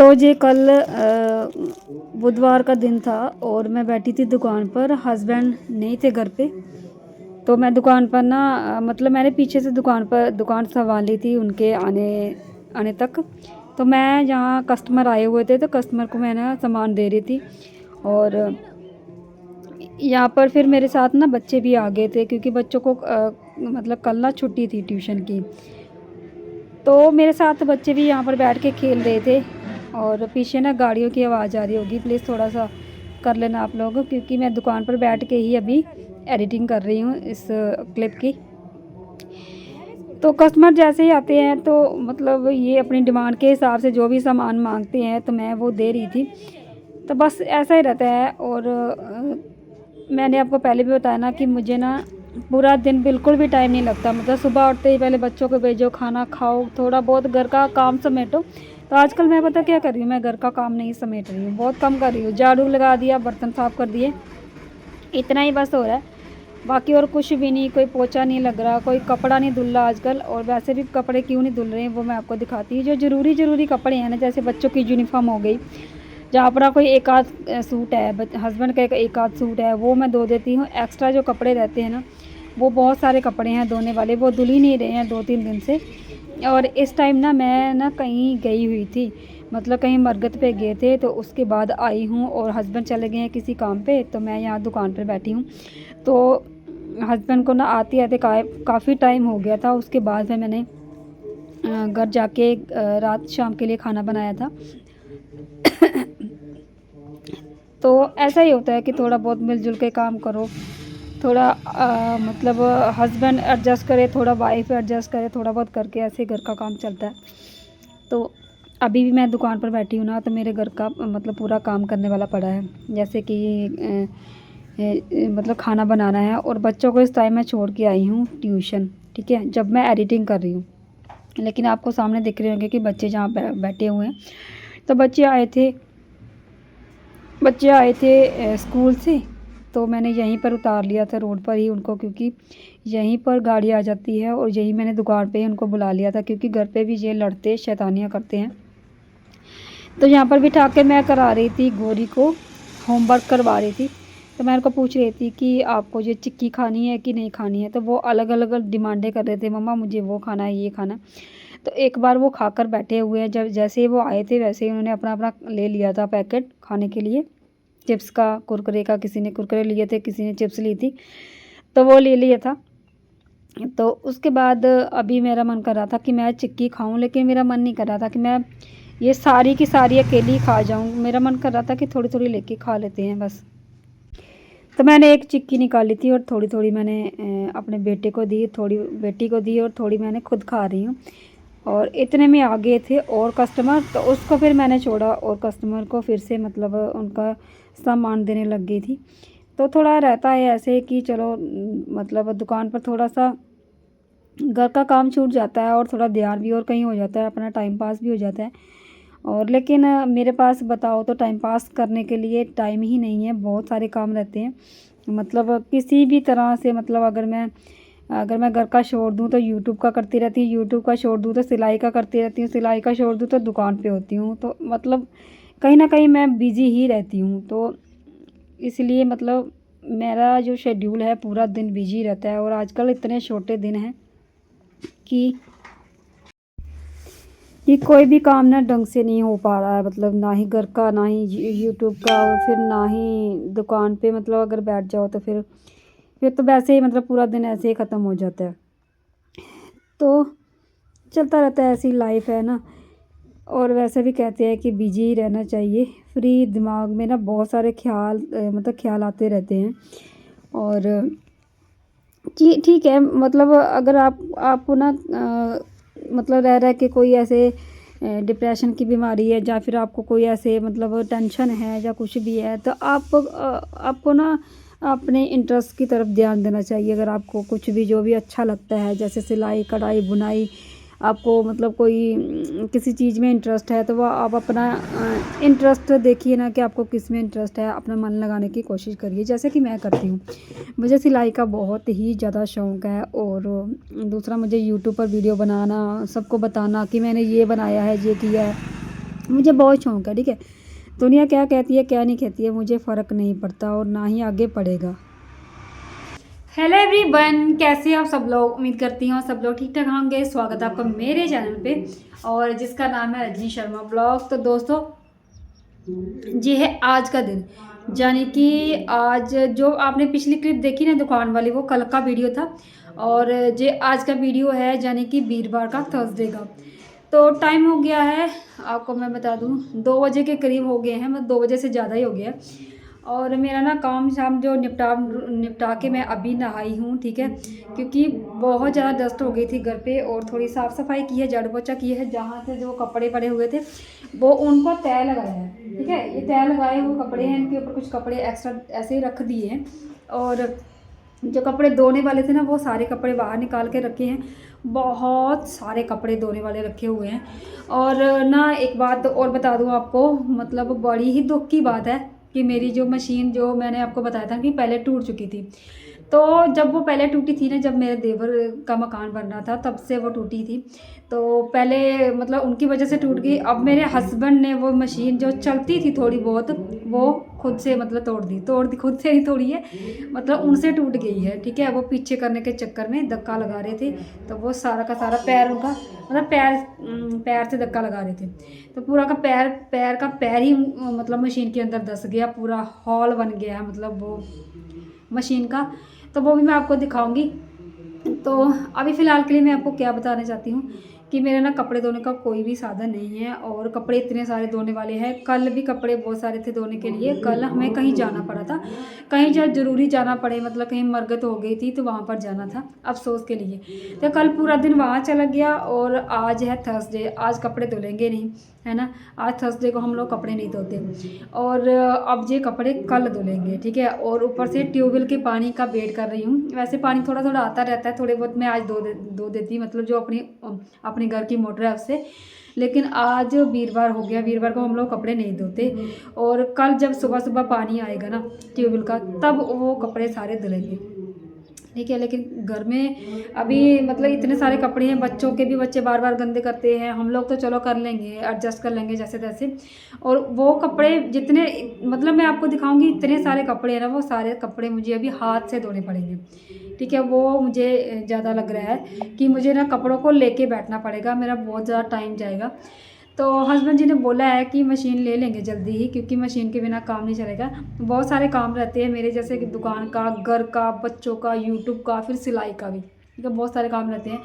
तो ये कल बुधवार का दिन था और मैं बैठी थी दुकान पर। हस्बैंड नहीं थे घर पे, तो मैं दुकान पर ना मतलब मैंने पीछे से दुकान संभाली थी उनके आने आने तक। तो मैं जहाँ कस्टमर आए हुए थे तो कस्टमर को मैं ना सामान दे रही थी। और यहाँ पर फिर मेरे साथ ना बच्चे भी आ गए थे, क्योंकि बच्चों को मतलब कल ना छुट्टी थी ट्यूशन की। तो मेरे साथ बच्चे भी यहाँ पर बैठ के खेल रहे थे। और पीछे ना गाड़ियों की आवाज़ आ रही होगी, प्लीज़ थोड़ा सा कर लेना आप लोग, क्योंकि मैं दुकान पर बैठ के ही अभी एडिटिंग कर रही हूँ इस क्लिप की। तो कस्टमर जैसे ही आते हैं तो मतलब ये अपनी डिमांड के हिसाब से जो भी सामान मांगते हैं तो मैं वो दे रही थी। तो बस ऐसा ही रहता है। और मैंने आपको पहले भी बताया ना कि मुझे ना पूरा दिन बिल्कुल भी टाइम नहीं लगता। मतलब सुबह उठते ही पहले बच्चों को भेजो, खाना खाओ, थोड़ा बहुत घर का काम समेटो। तो आजकल मैं पता क्या कर रही हूँ, मैं घर का काम नहीं समेट रही हूँ, बहुत कम कर रही हूँ। झाड़ू लगा दिया, बर्तन साफ़ कर दिए, इतना ही बस हो रहा है। बाकी और कुछ भी नहीं, कोई पोछा नहीं लग रहा, कोई कपड़ा नहीं धुल रहा आजकल। और वैसे भी कपड़े क्यों नहीं धुल रहे हैं वो मैं आपको दिखाती हूँ। जो ज़रूरी कपड़े हैं ना, जैसे बच्चों की यूनिफॉर्म हो गई, जहाँ पर कोई एक आध सूट है, हस्बैंड का एक आध सूट है, वो मैं धो देती हूँ। एक्स्ट्रा जो कपड़े रहते हैं ना, वो बहुत सारे कपड़े हैं धोने वाले, वो धुल ही नहीं रहे हैं 2-3 दिन से। और इस टाइम ना मैं ना कहीं गई हुई थी, मतलब कहीं मरगत पे गए थे, तो उसके बाद आई हूँ और हस्बैंड चले गए हैं किसी काम पे, तो मैं यहाँ दुकान पर बैठी हूँ। तो हस्बैंड को ना आते आते काफ़ी टाइम हो गया था। उसके बाद फिर मैंने घर जाके रात शाम के लिए खाना बनाया था। तो ऐसा ही होता है कि थोड़ा बहुत मिलजुल के काम करो, थोड़ा मतलब हस्बैंड एडजस्ट करे, थोड़ा वाइफ एडजस्ट करे, थोड़ा बहुत करके ऐसे घर का काम चलता है। तो अभी भी मैं दुकान पर बैठी हूँ ना, तो मेरे घर का मतलब पूरा काम करने वाला पड़ा है। जैसे कि मतलब खाना बनाना है, और बच्चों को इस टाइम मैं छोड़ के आई हूँ ट्यूशन, ठीक है, जब मैं एडिटिंग कर रही हूँ। लेकिन आपको सामने दिख रहे होंगे कि बच्चे जहाँ बैठे हुए हैं। तो बच्चे आए थे स्कूल से, तो मैंने यहीं पर उतार लिया था रोड पर ही उनको, क्योंकि यहीं पर गाड़ी आ जाती है। और यहीं मैंने दुकान पे ही उनको बुला लिया था, क्योंकि घर पे भी ये लड़ते शैतानियाँ करते हैं। तो यहाँ पर बिठा के मैं करा रही थी गौरी को, होमवर्क करवा रही थी। तो मैं उनको पूछ रही थी कि आपको ये चिक्की खानी है कि नहीं खानी है। तो वो अलग अलग डिमांडें कर रहे थे, मम्मा मुझे वो खाना है, ये खाना। तो एक बार वो खाकर बैठे हुए हैं, जब जैसे ही वो आए थे वैसे ही उन्होंने अपना अपना ले लिया था पैकेट खाने के लिए, चिप्स का, कुरकुरे का। किसी ने कुरकुरे लिए थे, किसी ने चिप्स ली थी, तो वो ले लिया था। तो उसके बाद अभी मेरा मन कर रहा था कि मैं चिक्की खाऊं, लेकिन मेरा मन नहीं कर रहा था कि मैं ये सारी की सारी अकेली खा जाऊं। मेरा मन कर रहा था कि थोड़ी थोड़ी लेके खा लेते हैं बस। तो मैंने एक चिक्की निकाली थी और थोड़ी थोड़ी मैंने अपने बेटे को दी, थोड़ी बेटी को दी, और थोड़ी मैंने खुद खा रही हूँ। और इतने में आ गए थे और कस्टमर, तो उसको फिर मैंने छोड़ा और कस्टमर को फिर से मतलब उनका सामान देने लग गई थी। तो थोड़ा रहता है ऐसे कि चलो मतलब दुकान पर थोड़ा सा घर का काम छूट जाता है और थोड़ा ध्यान भी और कहीं हो जाता है, अपना टाइम पास भी हो जाता है। और लेकिन मेरे पास बताओ तो टाइम पास करने के लिए टाइम ही नहीं है, बहुत सारे काम रहते हैं। मतलब किसी भी तरह से, मतलब अगर मैं घर का छोड़ दूँ तो यूट्यूब का करती रहती हूँ, यूट्यूब का छोड़ दूँ तो सिलाई का करती रहती हूँ, सिलाई का छोड़ दूँ तो दुकान पे होती हूँ। तो मतलब कहीं ना कहीं मैं बिज़ी ही रहती हूँ। तो इसलिए मतलब मेरा जो शेड्यूल है पूरा दिन बिजी रहता है। और आजकल इतने छोटे दिन हैं कि कोई भी काम ना ढंग से नहीं हो पा रहा है। मतलब ना ही घर का, ना ही यूट्यूब का, और फिर ना ही दुकान पे। मतलब अगर बैठ जाओ तो फिर तो वैसे ही मतलब पूरा दिन ऐसे ही ख़त्म हो जाता है। तो चलता रहता है, ऐसी लाइफ है ना। और वैसे भी कहते हैं कि बिजी ही रहना चाहिए, फ्री दिमाग में ना बहुत सारे मतलब ख्याल आते रहते हैं। और जी ठीक है, मतलब अगर आपको ना मतलब रह रह के कोई ऐसे डिप्रेशन की बीमारी है, या फिर आपको कोई ऐसे मतलब टेंशन है या कुछ भी है, तो आपको ना अपने इंटरेस्ट की तरफ ध्यान देना चाहिए। अगर आपको कुछ भी जो भी अच्छा लगता है, जैसे सिलाई कढ़ाई बुनाई, आपको मतलब कोई किसी चीज़ में इंटरेस्ट है, तो वह आप अपना इंटरेस्ट देखिए ना कि आपको किस में इंटरेस्ट है, अपना मन लगाने की कोशिश करिए, जैसे कि मैं करती हूँ। मुझे सिलाई का बहुत ही ज़्यादा शौक़ है। और दूसरा, मुझे यूट्यूब पर वीडियो बनाना, सबको बताना कि मैंने ये बनाया है, ये किया है, मुझे बहुत शौक़ है, ठीक है। दुनिया क्या कहती है क्या नहीं कहती है मुझे फ़र्क नहीं पड़ता और ना ही आगे पड़ेगा। हेलो एवरीवन, कैसे हैं आप सब लोग। उम्मीद करती हूँ सब लोग ठीक ठाक होंगे। स्वागत है आपका मेरे चैनल पे और जिसका नाम है रजनी शर्मा ब्लॉग। तो दोस्तों ये है आज का दिन, यानी कि आज जो आपने पिछली क्लिप देखी ना दुकान वाली, वो कल का वीडियो था और ये आज का वीडियो है, यानी कि वीरवार का, थर्सडे का। तो टाइम हो गया है, आपको मैं बता दूं 2 बजे के करीब हो गए हैं, मतलब 2 बजे से ज़्यादा ही हो गया है। और मेरा ना काम शाम जो निपटा के मैं अभी नहाई हूँ, ठीक है, क्योंकि बहुत ज़्यादा डस्ट हो गई थी घर पे और थोड़ी साफ़ सफाई की है, झाड़ू पोछा की है। जहाँ से जो कपड़े पड़े हुए थे वो उनको तय लगाया है, ठीक है। ये तय लगाए हुए कपड़े हैं, इनके ऊपर कुछ कपड़े एक्स्ट्रा ऐसे ही रख दिए हैं और जो कपड़े धोने वाले थे ना वो सारे कपड़े बाहर निकाल के रखे हैं। बहुत सारे कपड़े धोने वाले रखे हुए हैं। और ना एक बात और बता दूं आपको, मतलब बड़ी ही दुख की बात है कि मेरी जो मशीन, जो मैंने आपको बताया था कि पहले टूट चुकी थी, तो जब वो पहले टूटी थी ना, जब मेरे देवर का मकान बन रहा था तब से वो टूटी थी। तो पहले मतलब उनकी वजह से टूट गई। अब मेरे हस्बैंड ने वो मशीन जो चलती थी थोड़ी बहुत, वो खुद से मतलब तोड़ दी, खुद से ही तोड़ी है, मतलब उनसे टूट गई है, ठीक है। वो पीछे करने के चक्कर में धक्का लगा रहे थे, तो वो सारा का सारा पैर उनका, मतलब पैर से धक्का लगा रहे थे, तो पूरा का पैर ही मतलब मशीन के अंदर धंस गया, पूरा हॉल बन गया है मतलब वो मशीन का। तो वो भी मैं आपको दिखाऊंगी। तो अभी फ़िलहाल के लिए मैं आपको क्या बताना चाहती हूँ कि मेरा ना कपड़े धोने का कोई भी साधन नहीं है और कपड़े इतने सारे धोने वाले हैं। कल भी कपड़े बहुत सारे थे धोने के लिए। कल हमें कहीं जाना पड़ा था, कहीं जब ज़रूरी जाना पड़े, मतलब कहीं मरगत हो गई थी तो वहाँ पर जाना था अफसोस के लिए। तो कल पूरा दिन वहाँ चला गया और आज है थर्सडे, आज कपड़े धुलेंगे नहीं, है ना। आज थर्सडे को हम लोग कपड़े नहीं धोते और अब ये कपड़े कल धुलेंगे, ठीक है। और ऊपर से ट्यूबवेल के पानी का वेट कर रही हूँ। वैसे पानी थोड़ा थोड़ा आता रहता है, थोड़े बहुत मैं आज धो देती, मतलब जो अपने घर की मोटर है उससे। लेकिन आज वीरवार हो गया, वीरवार को हम लोग कपड़े नहीं धोते और कल जब सुबह सुबह पानी आएगा ना ट्यूबवेल का, तब वो कपड़े सारे धुलेंगे, ठीक है। लेकिन घर में अभी मतलब इतने सारे कपड़े हैं, बच्चों के भी, बच्चे बार बार गंदे करते हैं, हम लोग तो चलो कर लेंगे, एडजस्ट कर लेंगे जैसे तैसे। और वो कपड़े जितने, मतलब मैं आपको दिखाऊंगी, इतने सारे कपड़े हैं ना, वो सारे कपड़े मुझे अभी हाथ से धोने पड़ेंगे, ठीक है। वो मुझे ज़्यादा लग रहा है कि मुझे ना कपड़ों को लेके बैठना पड़ेगा, मेरा बहुत ज़्यादा टाइम जाएगा। तो हस्बैंड जी ने बोला है कि मशीन ले लेंगे जल्दी ही, क्योंकि मशीन के बिना काम नहीं चलेगा। बहुत सारे काम रहते हैं मेरे, जैसे कि दुकान का, घर का, बच्चों का, यूट्यूब का, फिर सिलाई का भी, ठीक है। बहुत सारे काम रहते हैं,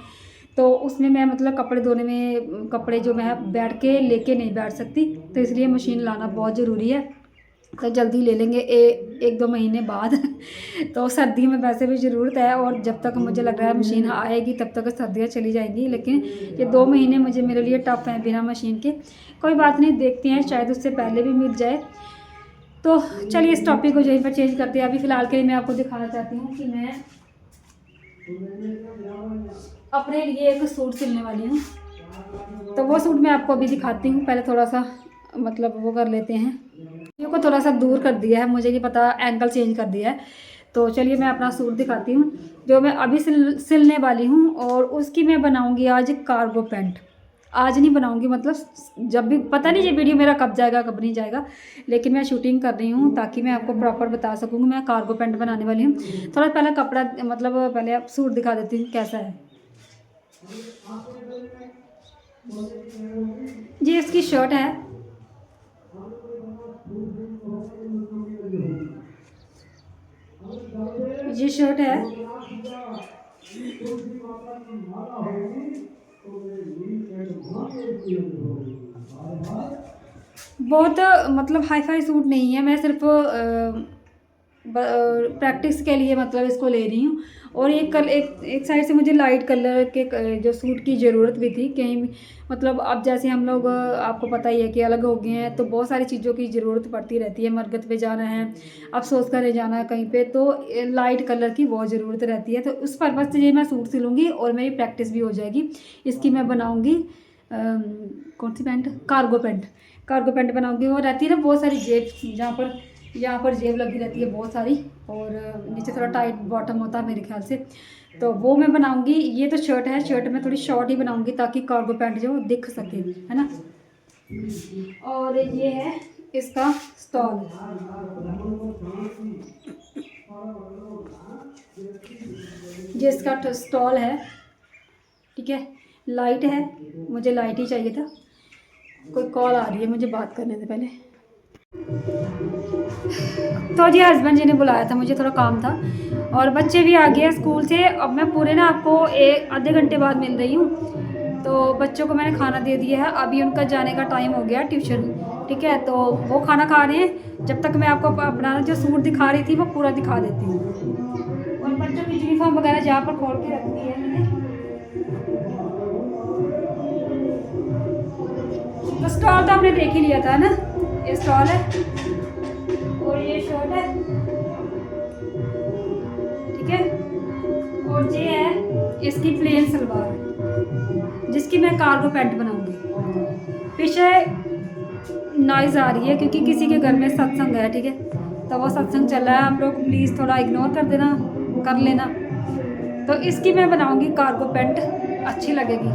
तो उसमें मैं मतलब कपड़े धोने में, कपड़े जो मैं बैठ के लेके नहीं बैठ सकती, तो इसलिए मशीन लाना बहुत ज़रूरी है। तो जल्दी ले लेंगे 1-2 महीने बाद तो सर्दी में वैसे भी ज़रूरत है और जब तक मुझे लग रहा है मशीन आएगी तब तक सर्दियाँ चली जाएंगी। लेकिन ये 2 महीने मुझे, मेरे लिए टफ हैं बिना मशीन के। कोई बात नहीं, देखते हैं, शायद उससे पहले भी मिल जाए। तो चलिए इस टॉपिक को यहीं पर चेंज करते हैं। अभी फ़िलहाल के लिए मैं आपको दिखाना चाहती हूँ कि मैं अपने लिए एक सूट सिलने वाली हूँ। तो वो सूट मैं आपको अभी दिखाती हूँ। पहले थोड़ा सा मतलब वो कर लेते हैं, वीडियो को थोड़ा सा दूर कर दिया है, मुझे नहीं पता, एंगल चेंज कर दिया है। तो चलिए मैं अपना सूट दिखाती हूँ जो मैं अभी सिलने वाली हूँ और उसकी मैं बनाऊँगी आज कार्गो पैंट। आज नहीं बनाऊँगी, मतलब जब भी, पता नहीं ये वीडियो मेरा कब जाएगा कब नहीं जाएगा, लेकिन मैं शूटिंग कर रही हूँ ताकि मैं आपको प्रॉपर बता सकूँगी। मैं कार्गो पैंट बनाने वाली हूँ। थोड़ा पहले कपड़ा, मतलब पहले आप सूट दिखा देती हूँ कैसा है। ये इसकी शर्ट है, ये शर्ट है, बहुत मतलब हाई फाई सूट नहीं है, मैं सिर्फ प्रैक्टिस के लिए मतलब इसको ले रही हूँ। और एक साइड से मुझे लाइट कलर के जो सूट की ज़रूरत भी थी कहीं, मतलब अब जैसे हम लोग, आपको पता ही है कि अलग हो गए हैं, तो बहुत सारी चीज़ों की ज़रूरत पड़ती रहती है। मरगत पे जाना है, अफसोस करने जाना है कहीं पे, तो लाइट कलर की बहुत ज़रूरत रहती है। तो उस पर्पज़ से ये मैं सूट सिलूँगी और मेरी प्रैक्टिस भी हो जाएगी। इसकी मैं बनाऊँगी कौन सी pant, cargo pant. Cargo pant बनाऊँगी। वो रहती है ना बहुत सारी जेब, यहाँ पर जेब लगी रहती है बहुत सारी, और नीचे थोड़ा टाइट बॉटम होता है मेरे ख्याल से, तो वो मैं बनाऊंगी। ये तो शर्ट है, शर्ट में थोड़ी शॉर्ट ही बनाऊंगी ताकि कार्गो पैंट जो दिख सके, है ना। और ये है इसका स्टॉल। ये इसका स्टॉल है, ठीक है। लाइट है, मुझे लाइट ही चाहिए था। कोई कॉल आ रही है, मुझे बात करने से पहले। तो जी हस्बैंड जी ने बुलाया था, मुझे थोड़ा काम था और बच्चे भी आ गए स्कूल से। अब मैं पूरे ना आपको एक आधे घंटे बाद मिल रही हूँ। तो बच्चों को मैंने खाना दे दिया है, अभी उनका जाने का टाइम हो गया ट्यूशन, ठीक है। तो वो खाना खा रहे हैं, जब तक मैं आपको अपना जो सूट दिखा रही थी वो पूरा दिखा देती हूँ। और बच्चों की यूनिफॉर्म वगैरह जहाँ पर खोल के रखती है मैंने। तो स्टॉल तो आपने देख ही लिया था ना, ये स्टॉल है और ये शर्ट है, ठीक है। और ये है इसकी प्लेन सलवार, जिसकी मैं कार्गो पैंट बनाऊंगी। पीछे नॉइज़ आ रही है क्योंकि किसी के घर में सत्संग है, ठीक है। तो वो सत्संग चल रहा है, आप लोग प्लीज़ थोड़ा इग्नोर कर देना, कर लेना। तो इसकी मैं बनाऊंगी कार्गो पैंट, अच्छी लगेगी।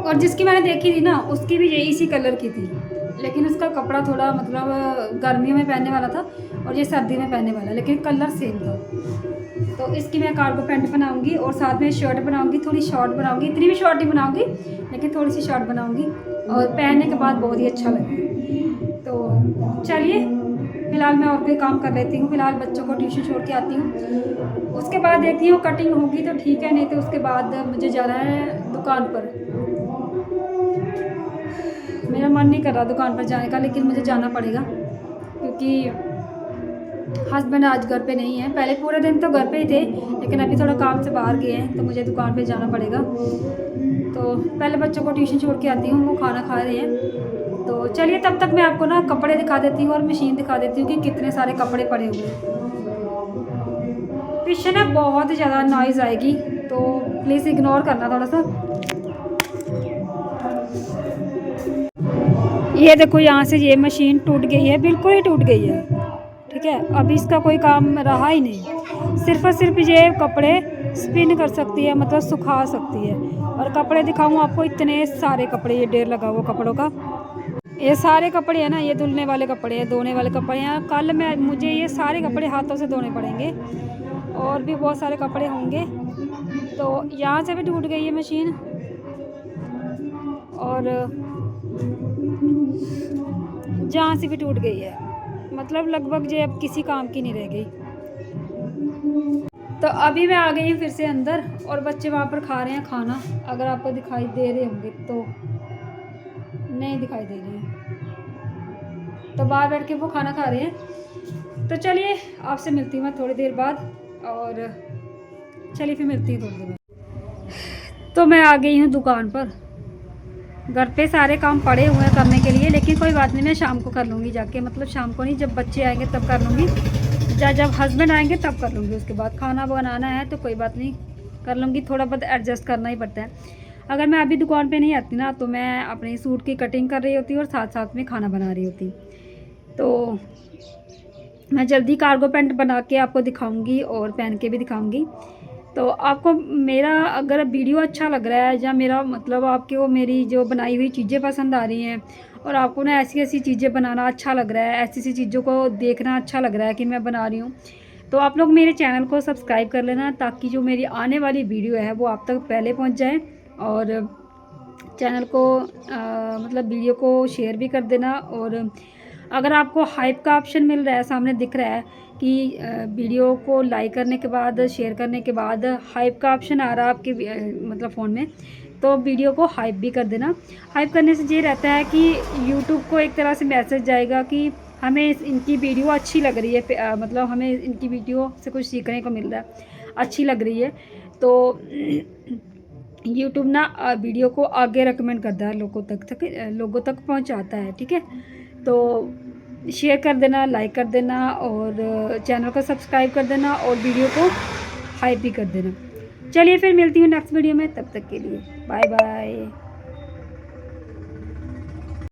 और जिसकी मैंने देखी थी ना, उसकी भी यही इसी कलर की थी, लेकिन उसका कपड़ा थोड़ा मतलब गर्मियों में पहनने वाला था और ये सर्दी में पहनने वाला, लेकिन कलर सेम था। तो इसकी मैं कार्गो पैंट बनाऊंगी और साथ में शर्ट बनाऊंगी, थोड़ी शॉर्ट बनाऊंगी, इतनी भी शॉर्ट नहीं बनाऊंगी लेकिन थोड़ी सी शॉर्ट बनाऊंगी और पहनने के बाद बहुत ही अच्छा लगेगा। तो चलिए फ़िलहाल मैं और कोई काम कर लेती हूँ, फ़िलहाल बच्चों को ट्यूशन छोड़ के आती हूँ, उसके बाद देखती हूँ कटिंग होगी तो ठीक है, नहीं तो उसके बाद मुझे जाना है दुकान पर। मेरा मन नहीं कर रहा दुकान पर जाने का, लेकिन मुझे जाना पड़ेगा क्योंकि हस्बैंड आज घर पे नहीं है। पहले पूरे दिन तो घर पे ही थे, लेकिन अभी थोड़ा काम से बाहर गए हैं तो मुझे दुकान पे जाना पड़ेगा। तो पहले बच्चों को ट्यूशन छोड़ के आती हूँ, वो खाना खा रहे हैं। तो चलिए तब तक मैं आपको ना कपड़े दिखा देती हूँ और मशीन दिखा देती हूँ कि कितने सारे कपड़े पड़े हुए हैं। पीछे ना बहुत ज़्यादा नॉइज़ आएगी तो प्लीज़ इग्नोर करना थोड़ा सा। ये देखो यहाँ से ये मशीन टूट गई है, बिल्कुल ही टूट गई है, ठीक है। अभी इसका कोई काम रहा ही नहीं, सिर्फ और सिर्फ ये कपड़े स्पिन कर सकती है, मतलब सुखा सकती है। और कपड़े दिखाऊँ आपको, इतने सारे कपड़े, ये ढेर लगा हुआ कपड़ों का। ये सारे कपड़े हैं ना, ये धुलने वाले कपड़े हैं, धोने वाले कपड़े हैं। कल मैं मुझे ये सारे कपड़े हाथों से धोने पड़ेंगे और भी बहुत सारे कपड़े होंगे। तो यहाँ से भी टूट गई है मशीन और जहाँ से भी टूट गई है, मतलब लगभग ये अब किसी काम की नहीं रह गई। तो अभी मैं आ गई हूँ फिर से अंदर और बच्चे वहाँ पर खा रहे हैं खाना। अगर आपको दिखाई दे रहे होंगे तो, नहीं दिखाई दे रहे हैं, तो बाहर बैठ के वो खाना खा रहे हैं। तो चलिए आपसे मिलती हूँ मैं थोड़ी देर बाद, और चलिए फिर मिलती हूँ थोड़ी देर बाद। तो मैं आ गई हूँ दुकान पर, घर पे सारे काम पड़े हुए हैं करने के लिए, लेकिन कोई बात नहीं, मैं शाम को कर लूँगी जाके, मतलब शाम को नहीं, जब बच्चे आएंगे तब कर लूँगी, जब हस्बैंड आएंगे तब कर लूँगी। उसके बाद खाना बनाना है तो कोई बात नहीं, कर लूँगी, थोड़ा बहुत एडजस्ट करना ही पड़ता है। अगर मैं अभी दुकान पे नहीं आती ना तो मैं अपने सूट की कटिंग कर रही होती और साथ साथ में खाना बना रही होती। तो मैं जल्दी कार्गो पैंट बना के आपको दिखाऊंगी और पहन के भी दिखाऊंगी। तो आपको मेरा अगर वीडियो अच्छा लग रहा है, या मेरा मतलब आपको मेरी जो बनाई हुई चीज़ें पसंद आ रही हैं और आपको ना ऐसी ऐसी चीज़ें बनाना अच्छा लग रहा है, ऐसी ऐसी चीज़ों को देखना अच्छा लग रहा है कि मैं बना रही हूँ, तो आप लोग मेरे चैनल को सब्सक्राइब कर लेना, ताकि जो मेरी आने वाली वीडियो है वो आप तक पहले पहुँच जाए। और चैनल को मतलब वीडियो को शेयर भी कर देना। और अगर आपको हाइप का ऑप्शन मिल रहा है, सामने दिख रहा है कि वीडियो को लाइक करने के बाद, शेयर करने के बाद हाइप का ऑप्शन आ रहा है आपके मतलब फ़ोन में, तो वीडियो को हाइप भी कर देना। हाइप करने से ये रहता है कि यूट्यूब को एक तरह से मैसेज जाएगा कि हमें इनकी वीडियो अच्छी लग रही है, मतलब हमें इनकी वीडियो से कुछ सीखने को मिल रहा है, अच्छी लग रही है। तो यूट्यूब ना वीडियो को आगे रेकमेंड करता है, लोगों तक पहुंचाता है, ठीक है। तो शेयर कर देना, लाइक कर देना और चैनल को सब्सक्राइब कर देना और वीडियो को हाइप भी कर देना। चलिए फिर मिलती हूँ नेक्स्ट वीडियो में, तब तक के लिए बाय बाय।